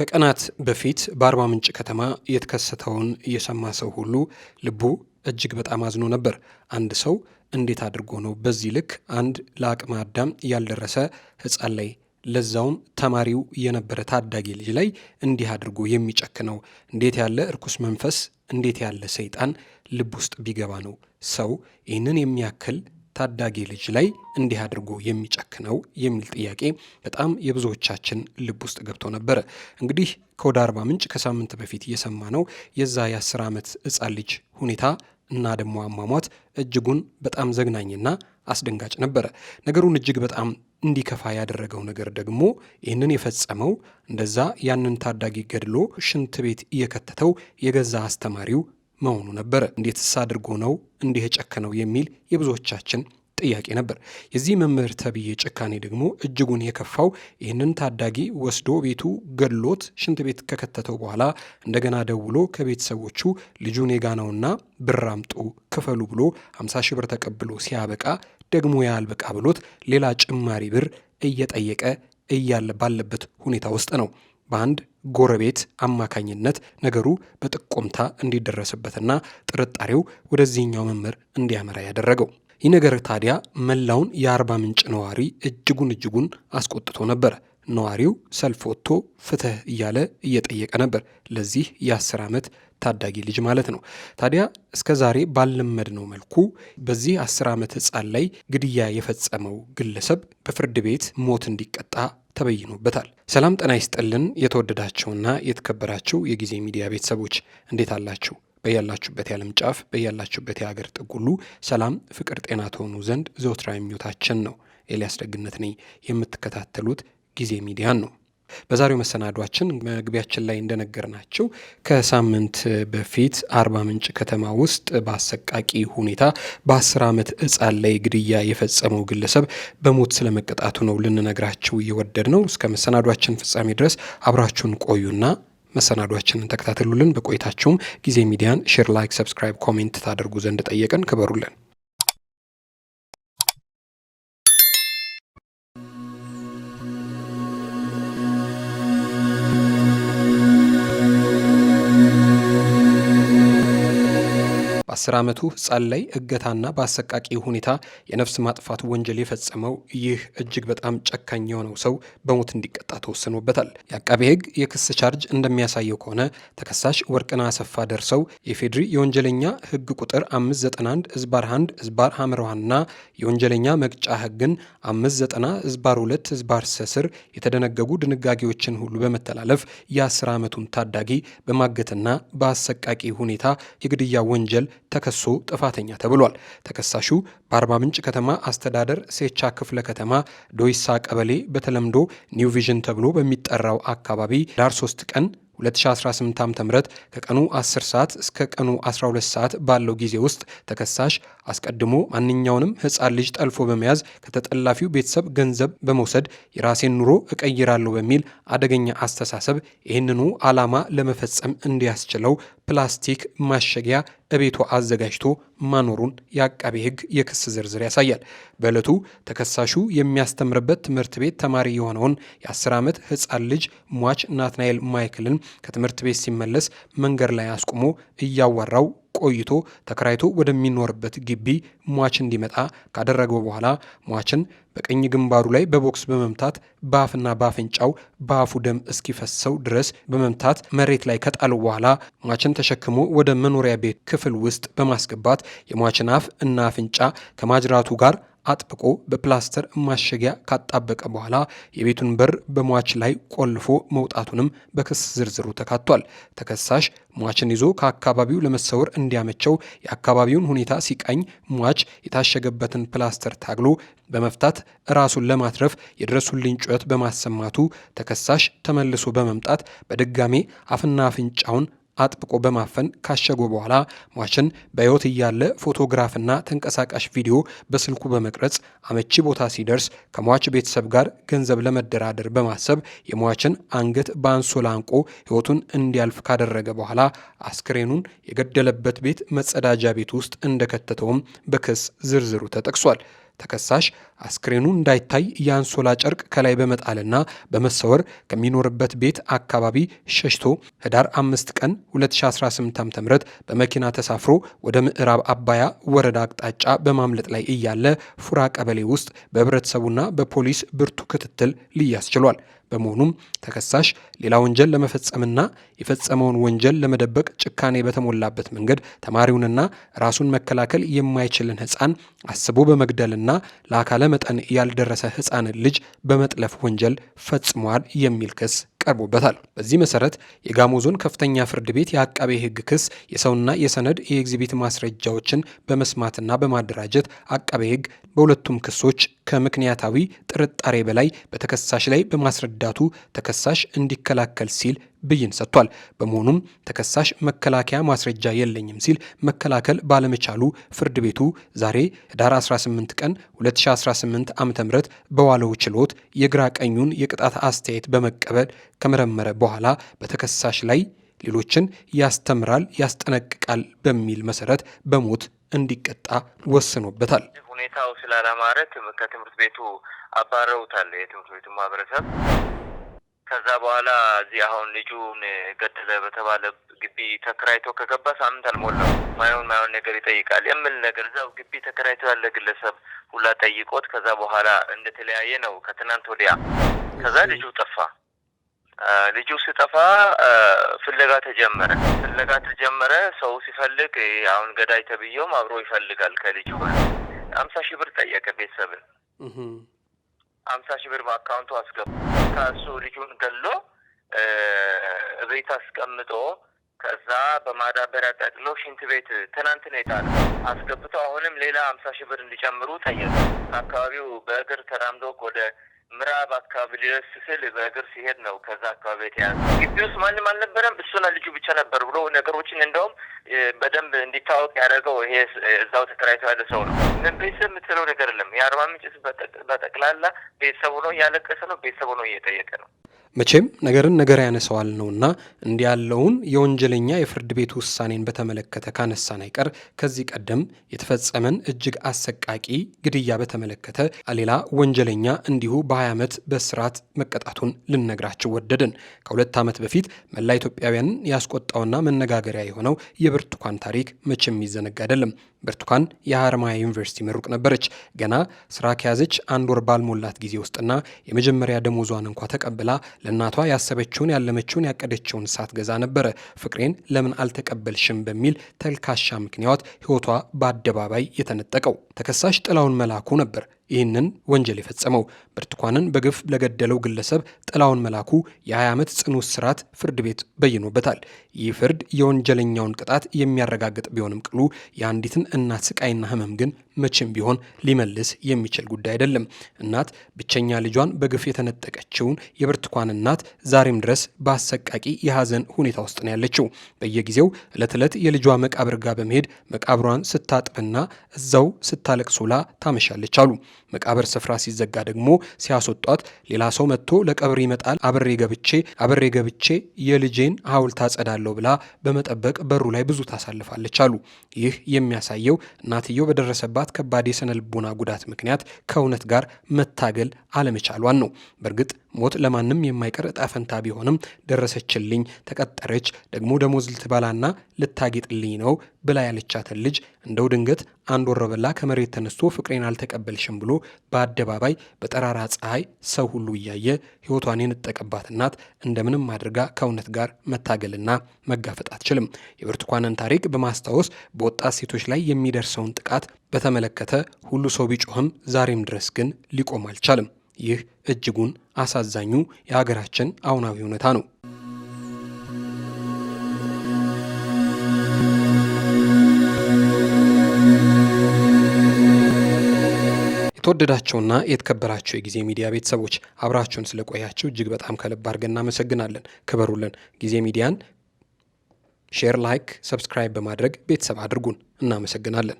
ከቀናት በፊት በአርባ ምንጭ ከተማ የተከሰተውን የሰማ ሰው ሁሉ ልቡ እጅግ በጣም አዝኖ ነበር። አንድ ሰው እንዴት አድርጎ ነው በዚህ ልክ አንድ ለአቅመ አዳም ያልደረሰ ሕፃን ላይ ለዛውም ተማሪው የነበረ ታዳጊ ልጅ ላይ እንዲህ አድርጎ የሚጨክነው? እንዴት ያለ እርኩስ መንፈስ፣ እንዴት ያለ ሰይጣን ልብ ውስጥ ቢገባ ነው ሰው ይህንን የሚያክል ታዳጊ ልጅ ላይ እንዲህ አድርጎ የሚጨክነው የሚል ጥያቄ በጣም የብዙዎቻችን ልብ ውስጥ ገብቶ ነበረ። እንግዲህ ከወደ አርባ ምንጭ ከሳምንት በፊት እየሰማ ነው የዛ የ10 ዓመት ሕፃን ልጅ ሁኔታ እና ደግሞ አሟሟት እጅጉን በጣም ዘግናኝና አስደንጋጭ ነበረ። ነገሩን እጅግ በጣም እንዲከፋ ያደረገው ነገር ደግሞ ይህንን የፈጸመው እንደዛ ያንን ታዳጊ ገድሎ ሽንት ቤት እየከተተው የገዛ አስተማሪው መሆኑ ነበረ። እንዴትስ አድርጎ ነው እንዲህ የጨከነው የሚል የብዙዎቻችን ጥያቄ ነበር። የዚህ መምህር ተብዬ ጭካኔ ደግሞ እጅጉን የከፋው ይህንን ታዳጊ ወስዶ ቤቱ ገድሎት ሽንት ቤት ከከተተው በኋላ እንደገና ደውሎ ከቤተሰቦቹ ልጁን የጋናውና ብር አምጡ ክፈሉ ብሎ 50 ሺህ ብር ተቀብሎ ሲያበቃ ደግሞ ያልበቃ ብሎት ሌላ ጭማሪ ብር እየጠየቀ እያለ ባለበት ሁኔታ ውስጥ ነው በአንድ ጎረቤት አማካኝነት ነገሩ በጥቆምታ እንዲደረስበትና ጥርጣሬው ወደዚህኛው መምህር እንዲያመራ ያደረገው። ይህ ነገር ታዲያ መላውን የአርባ ምንጭ ነዋሪ እጅጉን አስቆጥቶ ነበር። ነዋሪው ሰልፍ ወጥቶ ፍትህ እያለ እየጠየቀ ነበር፣ ለዚህ የ10 ዓመት ታዳጊ ልጅ ማለት ነው። ታዲያ እስከ ዛሬ ባልለመድነው መልኩ በዚህ 10 ዓመት ሕፃን ላይ ግድያ የፈጸመው ግለሰብ በፍርድ ቤት ሞት እንዲቀጣ ተበይኖበታል። ሰላም ጤና ይስጥልን። የተወደዳችሁና የተከበራችሁ የጊዜ ሚዲያ ቤተሰቦች እንዴት አላችሁ? በያላችሁበት የዓለም ጫፍ በያላችሁበት የሀገር ጥግ ሁሉ ሰላም፣ ፍቅር፣ ጤና ትሆኑ ዘንድ ዘወትራዊ ምኞታችን ነው። ኤልያስ ደግነት ነኝ። የምትከታተሉት ጊዜ ሚዲያን ነው። በዛሬው መሰናዷችን መግቢያችን ላይ እንደነገርናችሁ ከሳምንት በፊት አርባ ምንጭ ከተማ ውስጥ በአሰቃቂ ሁኔታ በ10 ዓመት ሕፃን ላይ ግድያ የፈጸመው ግለሰብ በሞት ስለመቀጣቱ ነው ልንነግራችሁ እየወደድ ነው። እስከ መሰናዷችን ፍጻሜ ድረስ አብራችሁን ቆዩና መሰናዷችንን ተከታተሉልን። በቆይታችሁም ጊዜ ሚዲያን ሼር፣ ላይክ፣ ሰብስክራይብ፣ ኮሜንት ታደርጉ ዘንድ ጠየቀን። ክበሩልን። በ10 ዓመቱ ሕፃን ላይ እገታና በአሰቃቂ ሁኔታ የነፍስ ማጥፋት ወንጀል የፈጸመው ይህ እጅግ በጣም ጨካኝ የሆነው ሰው በሞት እንዲቀጣ ተወስኖበታል። የአቃቤ ሕግ የክስ ቻርጅ እንደሚያሳየው ከሆነ ተከሳሽ ወርቅነህ አሰፋ ደርሰው የፌድሪ የወንጀለኛ ሕግ ቁጥር 591/1/ሐ የወንጀለኛ መቅጫ ሕግን 590/2/ሰ ስር የተደነገጉ ድንጋጌዎችን ሁሉ በመተላለፍ የ10 ዓመቱን ታዳጊ በማገትና በአሰቃቂ ሁኔታ የግድያ ወንጀል ተከሶ ጥፋተኛ ተብሏል። ተከሳሹ በአርባ ምንጭ ከተማ አስተዳደር ሴቻ ክፍለ ከተማ ዶይሳ ቀበሌ በተለምዶ ኒው ቪዥን ተብሎ በሚጠራው አካባቢ ዳር 3 ቀን 2018 ዓ.ም ከቀኑ 10 ሰዓት እስከ ቀኑ 12 ሰዓት ባለው ጊዜ ውስጥ ተከሳሽ አስቀድሞ ማንኛውንም ሕፃን ልጅ ጠልፎ በመያዝ ከተጠላፊው ቤተሰብ ገንዘብ በመውሰድ የራሴን ኑሮ እቀይራለሁ በሚል አደገኛ አስተሳሰብ ይህንኑ ዓላማ ለመፈጸም እንዲያስችለው ፕላስቲክ ማሸጊያ እቤቱ አዘጋጅቶ ማኖሩን የአቃቤ ሕግ የክስ ዝርዝር ያሳያል። በዕለቱ ተከሳሹ የሚያስተምርበት ትምህርት ቤት ተማሪ የሆነውን የ10 ዓመት ሕፃን ልጅ ሟች ናትናኤል ማይክልን ከትምህርት ቤት ሲመለስ መንገድ ላይ አስቁሞ እያዋራው ቆይቶ ተከራይቶ ወደሚኖርበት ግቢ ሟች እንዲመጣ ካደረገው በኋላ ሟችን በቀኝ ግንባሩ ላይ በቦክስ በመምታት በአፍና በአፍንጫው በአፉ ደም እስኪፈሰው ድረስ በመምታት መሬት ላይ ከጣለው በኋላ ሟችን ተሸክሞ ወደ መኖሪያ ቤት ክፍል ውስጥ በማስገባት የሟችን አፍ እና አፍንጫ ከማጅራቱ ጋር አጥብቆ በፕላስተር ማሸጊያ ካጣበቀ በኋላ የቤቱን በር በሟች ላይ ቆልፎ መውጣቱንም በክስ ዝርዝሩ ተካቷል። ተከሳሽ ሟችን ይዞ ከአካባቢው ለመሰወር እንዲያመቸው የአካባቢውን ሁኔታ ሲቃኝ ሟች የታሸገበትን ፕላስተር ታግሎ በመፍታት ራሱን ለማትረፍ የድረሱልኝ ጩኸት በማሰማቱ ተከሳሽ ተመልሶ በመምጣት በድጋሜ አፍና አፍንጫውን አጥብቆ በማፈን ካሸጎ በኋላ ሟችን በሕይወት እያለ ፎቶግራፍና ተንቀሳቃሽ ቪዲዮ በስልኩ በመቅረጽ አመቺ ቦታ ሲደርስ ከሟች ቤተሰብ ጋር ገንዘብ ለመደራደር በማሰብ የሟችን አንገት በአንሶላ አንቆ ሕይወቱን እንዲያልፍ ካደረገ በኋላ አስክሬኑን የገደለበት ቤት መጸዳጃ ቤት ውስጥ እንደከተተውም በክስ ዝርዝሩ ተጠቅሷል። ተከሳሽ አስክሬኑ እንዳይታይ የአንሶላ ጨርቅ ከላይ በመጣልና በመሰወር ከሚኖርበት ቤት አካባቢ ሸሽቶ ህዳር 5 ቀን 2018 ዓ.ም በመኪና ተሳፍሮ ወደ ምዕራብ አባያ ወረዳ አቅጣጫ በማምለጥ ላይ እያለ ፉራ ቀበሌ ውስጥ በህብረተሰቡና በፖሊስ ብርቱ ክትትል ሊያዝ ችሏል። በመሆኑም ተከሳሽ ሌላ ወንጀል ለመፈጸምና የፈጸመውን ወንጀል ለመደበቅ ጭካኔ በተሞላበት መንገድ ተማሪውንና ራሱን መከላከል የማይችልን ህፃን አስቦ በመግደልና ለአካለ መጠን ያልደረሰ ህፃንን ልጅ በመጥለፍ ወንጀል ፈጽሟል የሚል ክስ ቀርቦበታል። በዚህ መሰረት የጋሞ ዞን ከፍተኛ ፍርድ ቤት የአቃቤ ህግ ክስ የሰውና የሰነድ የኤግዚቢት ማስረጃዎችን በመስማትና በማደራጀት አቃቤ ህግ በሁለቱም ክሶች ከምክንያታዊ ጥርጣሬ በላይ በተከሳሽ ላይ በማስረዳቱ ተከሳሽ እንዲከላከል ሲል ብይን ሰጥቷል። በመሆኑም ተከሳሽ መከላከያ ማስረጃ የለኝም ሲል መከላከል ባለመቻሉ ፍርድ ቤቱ ዛሬ ህዳር 18 ቀን 2018 ዓ.ም በዋለው ችሎት የግራ ቀኙን የቅጣት አስተያየት በመቀበል ከመረመረ በኋላ በተከሳሽ ላይ ሌሎችን ያስተምራል፣ ያስጠነቅቃል በሚል መሰረት በሞት እንዲቀጣ ወስኖበታል። ሁኔታው ስላላማረ ከትምህርት ቤቱ አባረውታል የትምህርት ቤቱ ማህበረሰብ። ከዛ በኋላ እዚህ አሁን ልጁን ገደለ በተባለ ግቢ ተከራይቶ ከገባ ሳምንት አልሞላው። ማይሆን ነገር ይጠይቃል የሚል ነገር እዛው ግቢ ተከራይቶ ያለ ግለሰብ ሁላ ጠይቆት ከዛ በኋላ እንደተለያየ ነው ከትናንት ወዲያ። ከዛ ልጁ ጠፋ። ልጁ ሲጠፋ ፍለጋ ተጀመረ። ሰው ሲፈልግ አሁን ገዳይ ተብዬውም አብሮ ይፈልጋል ከልጁ ጋር 50 ሺህ ብር ጠየቀ ቤተሰብን። 50 ሺህ ብር በአካውንቱ አስገባ። ከሱ ልጁን ገሎ ቤት አስቀምጦ ከዛ በማዳበሪያ ጠቅሎ ሽንት ቤት ትናንት ነው የጣለው። አስገብቶ አሁንም ሌላ 50 ሺህ ብር እንዲጨምሩ ጠየቀ። አካባቢው በእግር ተራምዶ ወደ ምዕራብ አካባቢ ሊደርስ ሲል በእግር ሲሄድ ነው ከዛ አካባቢ የተያዘው። ግቢ ውስጥ ማንም አልነበረም፣ እሱና ልጁ ብቻ ነበር ብሎ ነገሮችን እንደውም በደንብ እንዲታወቅ ያደረገው ይሄ እዛው ተከራይቶ ያለ ሰው ነው። ቤተሰብ የምትለው ነገር የለም። የአርባ ምንጭ በጠቅላላ ቤተሰቡ ነው እያለቀሰ ነው፣ ቤተሰቡ ነው እየጠየቀ ነው። መቼም ነገርን ነገር ያነሰዋል ነውና እንዲህ ያለውን የወንጀለኛ የፍርድ ቤት ውሳኔን በተመለከተ ካነሳን አይቀር ከዚህ ቀደም የተፈጸመን እጅግ አሰቃቂ ግድያ በተመለከተ ሌላ ወንጀለኛ እንዲሁ በ20 ዓመት በእስራት መቀጣቱን ልነግራችሁ ወደድን። ከ2 ዓመት በፊት መላ ኢትዮጵያውያንን ያስቆጣውና መነጋገሪያ የሆነው የብርቱካን ታሪክ መቼም የሚዘነጋ አይደለም። ብርቱካን የሐረማያ ዩኒቨርሲቲ ምሩቅ ነበረች። ገና ስራ ከያዘች 1 ወር ባልሞላት ጊዜ ውስጥና የመጀመሪያ ደሞዟን እንኳ ተቀብላ ለእናቷ ያሰበችውን ያለመችውን ያቀደችውን ሳትገዛ ነበረ ፍቅሬን ለምን አልተቀበልሽም በሚል ተልካሻ ምክንያት ህይወቷ በአደባባይ የተነጠቀው። ተከሳሽ ጥላውን መላኩ ነበር ይህንን ወንጀል የፈጸመው። ብርቱካንን በግፍ ለገደለው ግለሰብ ጥላውን መላኩ የ20 ዓመት ጽኑ እስራት ፍርድ ቤት በይኖበታል። ይህ ፍርድ የወንጀለኛውን ቅጣት የሚያረጋግጥ ቢሆንም ቅሉ የአንዲትን እናት ስቃይና ህመም ግን መቼም ቢሆን ሊመልስ የሚችል ጉዳይ አይደለም። እናት ብቸኛ ልጇን በግፍ የተነጠቀችውን የብርቱካን እናት ዛሬም ድረስ በአሰቃቂ የሐዘን ሁኔታ ውስጥ ነው ያለችው። በየጊዜው ዕለት ዕለት የልጇ መቃብር ጋር በመሄድ መቃብሯን ስታጥብና እዛው ስታለቅሶላ ታመሻለች አሉ። መቃብር ስፍራ ሲዘጋ ደግሞ ሲያስወጧት ሌላ ሰው መጥቶ ለቀብር ይመጣል፣ አብሬ ገብቼ የልጄን ሐውልት አጸዳለሁ ብላ በመጠበቅ በሩ ላይ ብዙ ታሳልፋለች አሉ። ይህ የሚያሳየው እናትየው በደረሰባት ከባድ የስነ ልቦና ጉዳት ምክንያት ከእውነት ጋር መታገል አለመቻሏን ነው። በእርግጥ ሞት ለማንም የማይቀር እጣ ፈንታ ቢሆንም ደረሰችልኝ፣ ተቀጠረች፣ ደግሞ ደሞዝ ልትበላና ልታጌጥልኝ ነው ብላ ያለቻትን ልጅ እንደው ድንገት አንድ ወሮበላ ከመሬት ተነስቶ ፍቅሬን አልተቀበልሽም ብሎ በአደባባይ በጠራራ ፀሐይ ሰው ሁሉ እያየ ህይወቷን የነጠቀባት እናት እንደምንም አድርጋ ከእውነት ጋር መታገልና መጋፈጥ አትችልም። የብርቱካንን ታሪክ በማስታወስ በወጣት ሴቶች ላይ የሚደርሰውን ጥቃት በተመለከተ ሁሉ ሰው ቢጮህም ዛሬም ድረስ ግን ሊቆም አልቻለም። ይህ እጅጉን አሳዛኙ የሀገራችን አሁናዊ ሁኔታ ነው። የተወደዳቸውና የተከበራቸው የጊዜ ሚዲያ ቤተሰቦች አብራችሁን ስለቆያችሁ እጅግ በጣም ከልብ አድርገን እናመሰግናለን። ክበሩልን። ጊዜ ሚዲያን ሼር፣ ላይክ፣ ሰብስክራይብ በማድረግ ቤተሰብ አድርጉን። እናመሰግናለን።